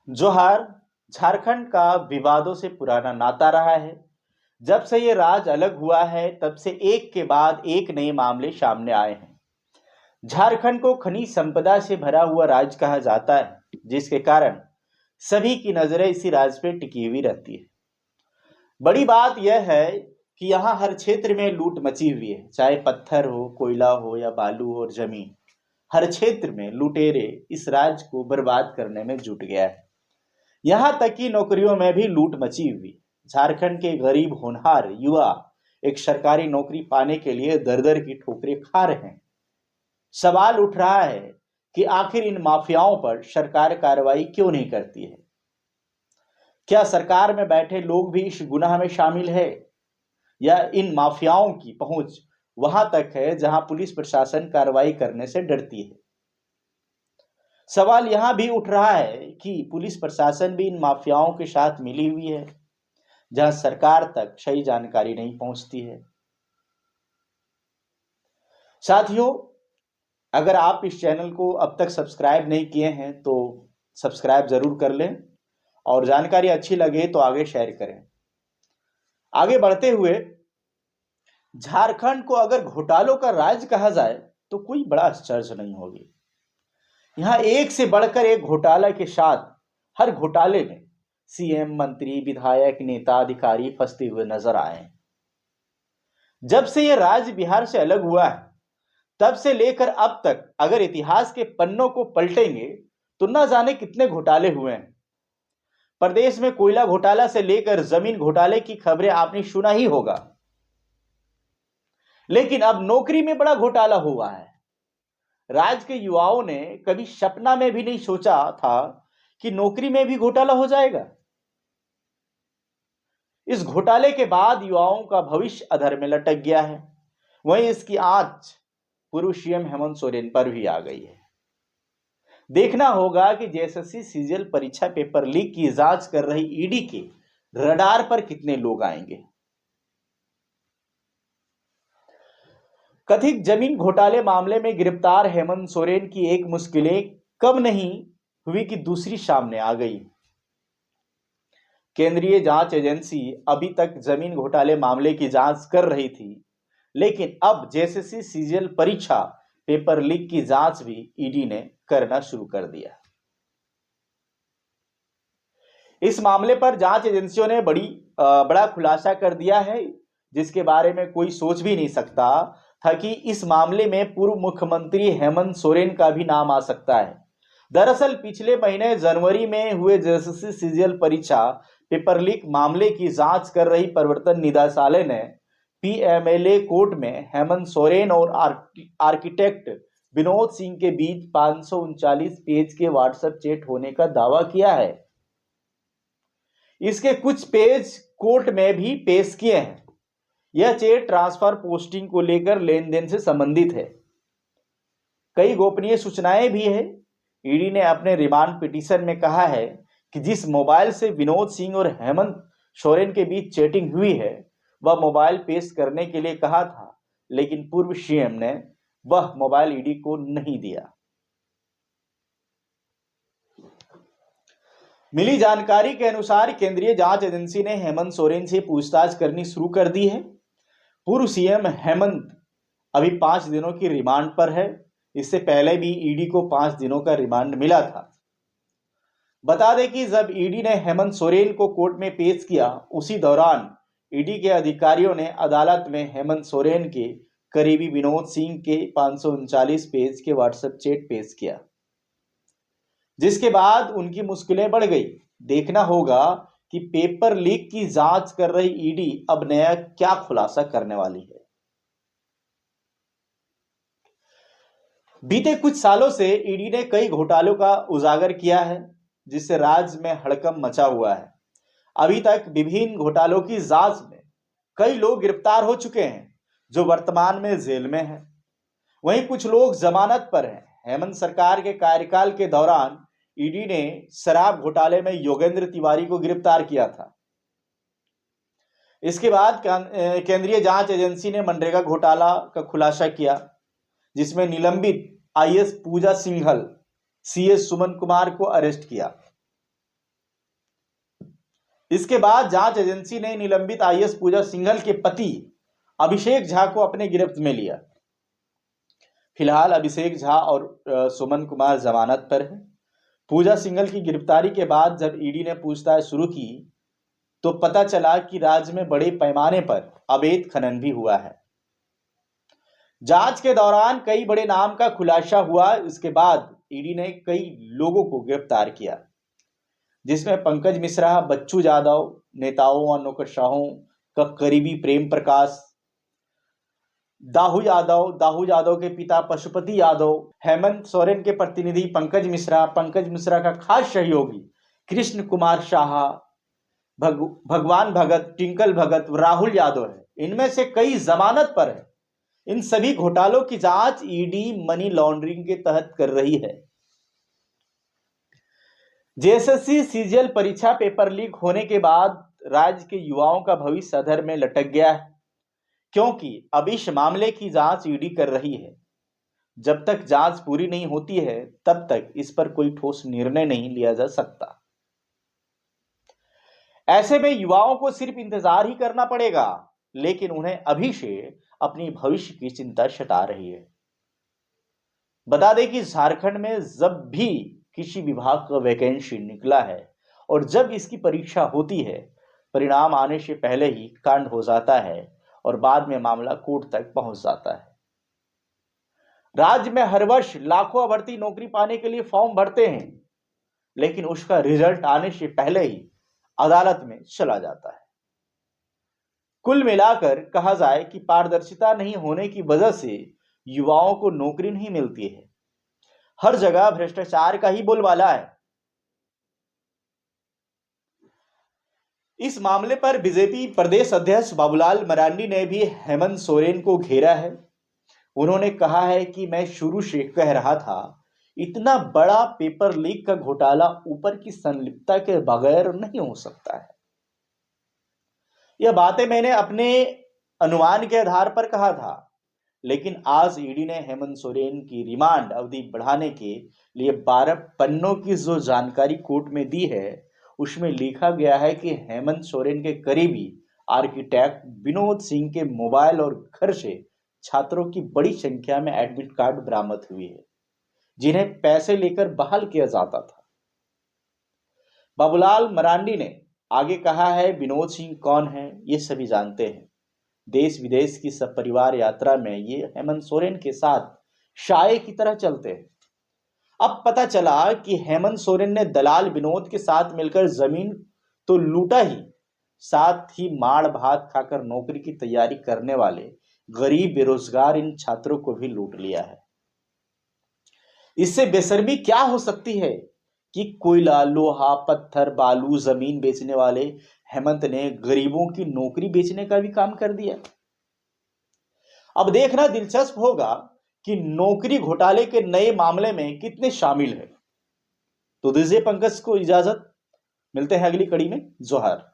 जोहार। झारखंड का विवादों से पुराना नाता रहा है। जब से ये राज अलग हुआ है तब से एक के बाद एक नए मामले सामने आए हैं। झारखंड को खनिज संपदा से भरा हुआ राज्य कहा जाता है, जिसके कारण सभी की नजरें इसी राज्य पे टिकी हुई रहती है। बड़ी बात यह है कि यहाँ हर क्षेत्र में लूट मची हुई है, चाहे पत्थर हो, कोयला हो या बालू और जमीन। हर क्षेत्र में लुटेरे इस राज्य को बर्बाद करने में जुट गया है। यहाँ तक कि नौकरियों में भी लूट मची हुई। झारखंड के गरीब होनहार युवा एक सरकारी नौकरी पाने के लिए दर दर की ठोकरें खा रहे हैं। सवाल उठ रहा है कि आखिर इन माफियाओं पर सरकार कार्रवाई क्यों नहीं करती है। क्या सरकार में बैठे लोग भी इस गुनाह में शामिल है, या इन माफियाओं की पहुंच वहां तक है जहां पुलिस प्रशासन कार्रवाई करने से डरती है। सवाल यहां भी उठ रहा है कि पुलिस प्रशासन भी इन माफियाओं के साथ मिली हुई है, जहां सरकार तक सही जानकारी नहीं पहुंचती है। साथियों, अगर आप इस चैनल को अब तक सब्सक्राइब नहीं किए हैं तो सब्सक्राइब जरूर कर लें, और जानकारी अच्छी लगे तो आगे शेयर करें। आगे बढ़ते हुए, झारखंड को अगर घोटालों का राज्य कहा जाए तो कोई बड़ा आश्चर्य नहीं होगी। यहां एक से बढ़कर एक घोटाला के साथ हर घोटाले में सीएम, मंत्री, विधायक, नेता, अधिकारी फंसते हुए नजर आए। जब से यह राज्य बिहार से अलग हुआ है तब से लेकर अब तक अगर इतिहास के पन्नों को पलटेंगे तो न जाने कितने घोटाले हुए हैं। प्रदेश में कोयला घोटाला से लेकर जमीन घोटाले की खबरें आपने सुना ही होगा। लेकिन अब नौकरी में बड़ा घोटाला हुआ है। राज्य के युवाओं ने कभी सपना में भी नहीं सोचा था कि नौकरी में भी घोटाला हो जाएगा। इस घोटाले के बाद युवाओं का भविष्य अधर में लटक गया है। वहीं इसकी आंच पूर्व सीएम हेमंत सोरेन पर भी आ गई है। देखना होगा कि जेएसएससी सीजीएल परीक्षा पेपर लीक की जांच कर रही ईडी के रडार पर कितने लोग आएंगे। कथित जमीन घोटाले मामले में गिरफ्तार हेमंत सोरेन की एक मुश्किलें कब नहीं हुई कि दूसरी सामने आ गई। केंद्रीय जांच एजेंसी अभी तक जमीन घोटाले मामले की जांच कर रही थी, लेकिन अब जेएसएससी सीजीएल परीक्षा पेपर लीक की जांच भी ईडी ने करना शुरू कर दिया। इस मामले पर जांच एजेंसियों ने बड़ा खुलासा कर दिया है, जिसके बारे में कोई सोच भी नहीं सकता था कि इस मामले में पूर्व मुख्यमंत्री हेमंत सोरेन का भी नाम आ सकता है। दरअसल पिछले महीने जनवरी में हुए जेएसएससी सीजीएल परीक्षा पेपर लीक मामले की जांच कर रही प्रवर्तन निदेशालय ने पीएमएलए कोर्ट में हेमंत सोरेन और आर्किटेक्ट विनोद सिंह के बीच 539 पेज के व्हाट्सएप चैट होने का दावा किया है। इसके कुछ पेज कोर्ट में भी पेश किए हैं। यह चैट ट्रांसफर पोस्टिंग को लेकर लेन देन से संबंधित है। कई गोपनीय सूचनाएं भी है। ईडी ने अपने रिमांड पिटीशन में कहा है कि जिस मोबाइल से विनोद सिंह और हेमंत सोरेन के बीच चैटिंग हुई है वह मोबाइल पेश करने के लिए कहा था, लेकिन पूर्व सीएम ने वह मोबाइल ईडी को नहीं दिया। मिली जानकारी के अनुसार केंद्रीय जांच एजेंसी ने हेमंत सोरेन से पूछताछ करनी शुरू कर दी है। पूर्व सीएम हेमंत अभी 5 दिनों की रिमांड पर है। इससे पहले भी ईडी को 5 दिनों का रिमांड मिला था। बता दें कि जब ईडी ने हेमंत सोरेन को कोर्ट में पेश किया, उसी दौरान ईडी के अधिकारियों ने अदालत में हेमंत सोरेन के करीबी विनोद सिंह के 539 पेज के व्हाट्सएप चैट पेश किया, जिसके बाद उनकी मुश्किलें बढ़ गई। देखना होगा कि पेपर लीक की जांच कर रही ईडी अब नया क्या खुलासा करने वाली है। बीते कुछ सालों से ईडी ने कई घोटालों का उजागर किया है, जिससे राज्य में हड़कंप मचा हुआ है। अभी तक विभिन्न घोटालों की जांच में कई लोग गिरफ्तार हो चुके हैं, जो वर्तमान में जेल में हैं। वहीं कुछ लोग जमानत पर हैं। हेमंत सरकार के कार्यकाल के दौरान ईडी ने शराब घोटाले में योगेंद्र तिवारी को गिरफ्तार किया था। इसके बाद केंद्रीय जांच एजेंसी ने मनरेगा घोटाला का खुलासा किया, जिसमें निलंबित आईएएस पूजा सिंघल, सीएस सुमन कुमार को अरेस्ट किया। इसके बाद जांच एजेंसी ने निलंबित आईएएस पूजा सिंघल के पति अभिषेक झा को अपने गिरफ्त में लिया। फिलहाल अभिषेक झा और सुमन कुमार जमानत पर है। पूजा सिंघल की गिरफ्तारी के बाद जब ईडी ने पूछताछ शुरू की तो पता चला कि राज्य में बड़े पैमाने पर अवैध खनन भी हुआ है। जांच के दौरान कई बड़े नाम का खुलासा हुआ। इसके बाद ईडी ने कई लोगों को गिरफ्तार किया, जिसमें पंकज मिश्रा, बच्चू यादव, नेताओं और नौकरशाहों का करीबी प्रेम प्रकाश, दाऊ यादव के पिता पशुपति यादव, हेमंत सोरेन के प्रतिनिधि पंकज मिश्रा का खास सहयोगी कृष्ण कुमार शाह, भगवान भगत, टिंकल भगत, राहुल यादव है। इनमें से कई जमानत पर है। इन सभी घोटालों की जांच ईडी मनी लॉन्ड्रिंग के तहत कर रही है। जेएसएससी सीजीएल परीक्षा पेपर लीक होने के बाद राज्य के युवाओं का भविष्य अधर में लटक गया है, क्योंकि अब इस मामले की जांच ईडी कर रही है। जब तक जांच पूरी नहीं होती है तब तक इस पर कोई ठोस निर्णय नहीं लिया जा सकता। ऐसे में युवाओं को सिर्फ इंतजार ही करना पड़ेगा, लेकिन उन्हें अभी से अपनी भविष्य की चिंता सता रही है। बता दें कि झारखंड में जब भी किसी विभाग का वैकेंसी निकला है और जब इसकी परीक्षा होती है, परिणाम आने से पहले ही कांड हो जाता है और बाद में मामला कोर्ट तक पहुंच जाता है। राज्य में हर वर्ष लाखों अभ्यर्थी नौकरी पाने के लिए फॉर्म भरते हैं, लेकिन उसका रिजल्ट आने से पहले ही अदालत में चला जाता है। कुल मिलाकर कहा जाए कि पारदर्शिता नहीं होने की वजह से युवाओं को नौकरी नहीं मिलती है। हर जगह भ्रष्टाचार का ही बोलबाला है। इस मामले पर बीजेपी प्रदेश अध्यक्ष बाबूलाल मरांडी ने भी हेमंत सोरेन को घेरा है। उन्होंने कहा है कि मैं शुरू से कह रहा था, इतना बड़ा पेपर लीक का घोटाला ऊपर की संलिप्तता के बगैर नहीं हो सकता है। यह बातें मैंने अपने अनुमान के आधार पर कहा था, लेकिन आज ईडी ने हेमंत सोरेन की रिमांड अवधि बढ़ाने के लिए 12 पन्नों की जो जानकारी कोर्ट में दी है, उसमें लिखा गया है कि हेमंत सोरेन के करीबी आर्किटेक्ट विनोद सिंह के मोबाइल और घर से छात्रों की बड़ी संख्या में एडमिट कार्ड बरामद हुए हैं, जिन्हें पैसे लेकर बहाल किया जाता था। बाबूलाल मरांडी ने आगे कहा है, विनोद सिंह कौन है ये सभी जानते हैं। देश विदेश की सब परिवार यात्रा में ये हेमंत सोरेन के साथ शाये की तरह चलते हैं। अब पता चला कि हेमंत सोरेन ने दलाल विनोद के साथ मिलकर जमीन तो लूटा ही, साथ ही माड़ भात खाकर नौकरी की तैयारी करने वाले गरीब बेरोजगार इन छात्रों को भी लूट लिया है। इससे बेशर्मी क्या हो सकती है कि कोयला, लोहा, पत्थर, बालू, जमीन बेचने वाले हेमंत ने गरीबों की नौकरी बेचने का भी काम कर दिया। अब देखना दिलचस्प होगा कि नौकरी घोटाले के नए मामले में कितने शामिल हैं। तो दीजिए पंकज को इजाजत, मिलते हैं अगली कड़ी में। जोहार।